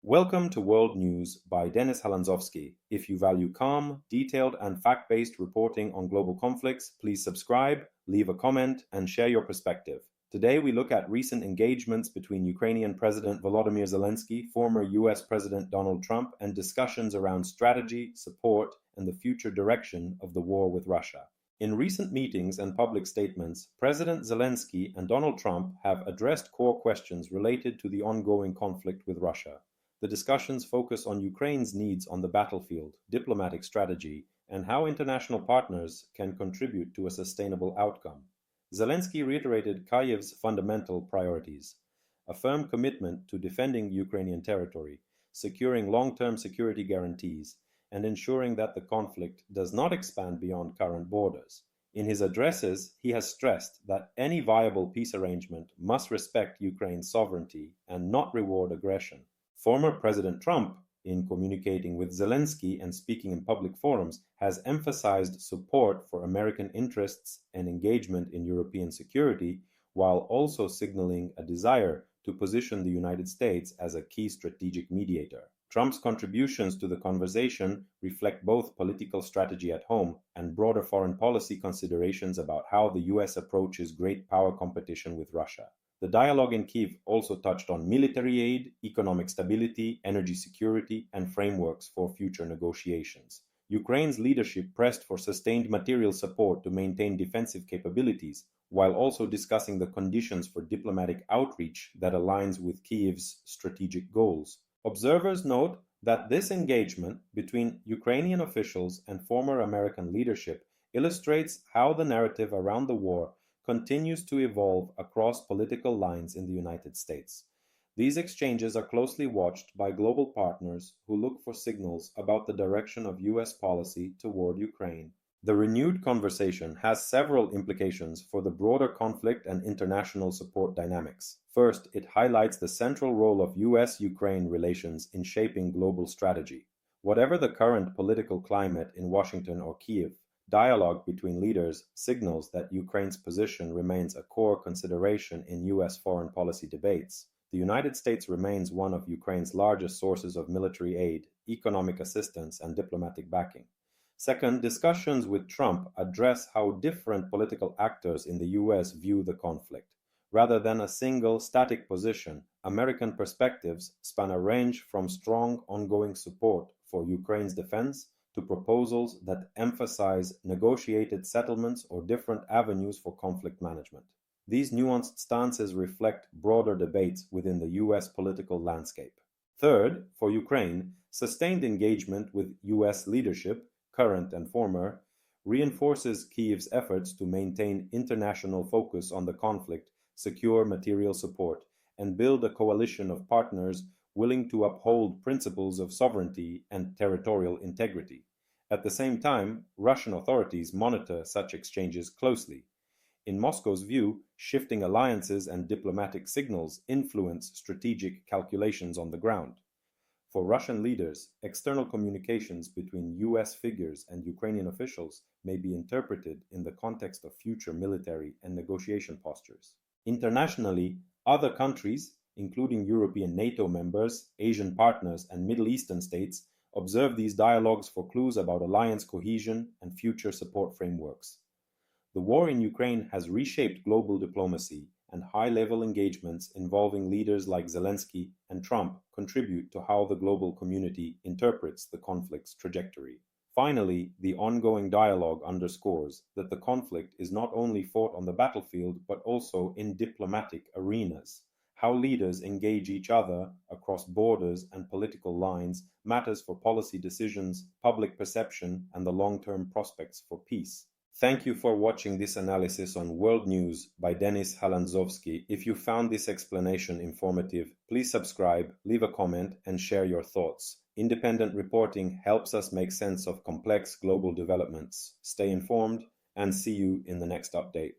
Welcome to World News by Halandzovskyi. If you value calm, detailed, and fact-based reporting on global conflicts, please subscribe, leave a comment, and share your perspective. Today we look at recent engagements between Ukrainian President Volodymyr Zelensky, former US President Donald Trump, and discussions around strategy, support, and the future direction of the war with Russia. In recent meetings and public statements, President Zelensky and Donald Trump have addressed core questions related to the ongoing conflict with Russia. The discussions focus on Ukraine's needs on the battlefield, diplomatic strategy, and how international partners can contribute to a sustainable outcome. Zelensky reiterated Kyiv's fundamental priorities: a firm commitment to defending Ukrainian territory, securing long-term security guarantees, and ensuring that the conflict does not expand beyond current borders. In his addresses, he has stressed that any viable peace arrangement must respect Ukraine's sovereignty and not reward aggression. Former President Trump, in communicating with Zelensky and speaking in public forums, has emphasized support for American interests and engagement in European security, while also signaling a desire to position the United States as a key strategic mediator. Trump's contributions to the conversation reflect both political strategy at home and broader foreign policy considerations about how the US approaches great power competition with Russia. The dialogue in Kyiv also touched on military aid, economic stability, energy security, and frameworks for future negotiations. Ukraine's leadership pressed for sustained material support to maintain defensive capabilities, while also discussing the conditions for diplomatic outreach that aligns with Kyiv's strategic goals. Observers note that this engagement between Ukrainian officials and former American leadership illustrates how the narrative around the war continues to evolve across political lines in the United States. These exchanges are closely watched by global partners who look for signals about the direction of US policy toward Ukraine. The renewed conversation has several implications for the broader conflict and international support dynamics. First, it highlights the central role of US-Ukraine relations in shaping global strategy. Whatever the current political climate in Washington or Kyiv, dialogue between leaders signals that Ukraine's position remains a core consideration in US foreign policy debates. The United States remains one of Ukraine's largest sources of military aid, economic assistance, and diplomatic backing. Second, discussions with Trump address how different political actors in the US view the conflict. Rather than a single static position, American perspectives span a range from strong ongoing support for Ukraine's defense to proposals that emphasize negotiated settlements or different avenues for conflict management. These nuanced stances reflect broader debates within the US political landscape. Third, for Ukraine, sustained engagement with US leadership, current and former, reinforces Kyiv's efforts to maintain international focus on the conflict, secure material support, and build a coalition of partners willing to uphold principles of sovereignty and territorial integrity. At the same time, Russian authorities monitor such exchanges closely. In Moscow's view, shifting alliances and diplomatic signals influence strategic calculations on the ground. For Russian leaders, external communications between US figures and Ukrainian officials may be interpreted in the context of future military and negotiation postures. Internationally, other countries, including European NATO members, Asian partners, and Middle Eastern states, observe these dialogues for clues about alliance cohesion and future support frameworks. The war in Ukraine has reshaped global diplomacy, and high-level engagements involving leaders like Zelensky and Trump contribute to how the global community interprets the conflict's trajectory. Finally, the ongoing dialogue underscores that the conflict is not only fought on the battlefield but also in diplomatic arenas. How leaders engage each other across borders and political lines matters for policy decisions, public perception, and the long-term prospects for peace. Thank you for watching this analysis on World News by Halandzovskyi. If you found this explanation informative, please subscribe, leave a comment, and share your thoughts. Independent reporting helps us make sense of complex global developments. Stay informed, and see you in the next update.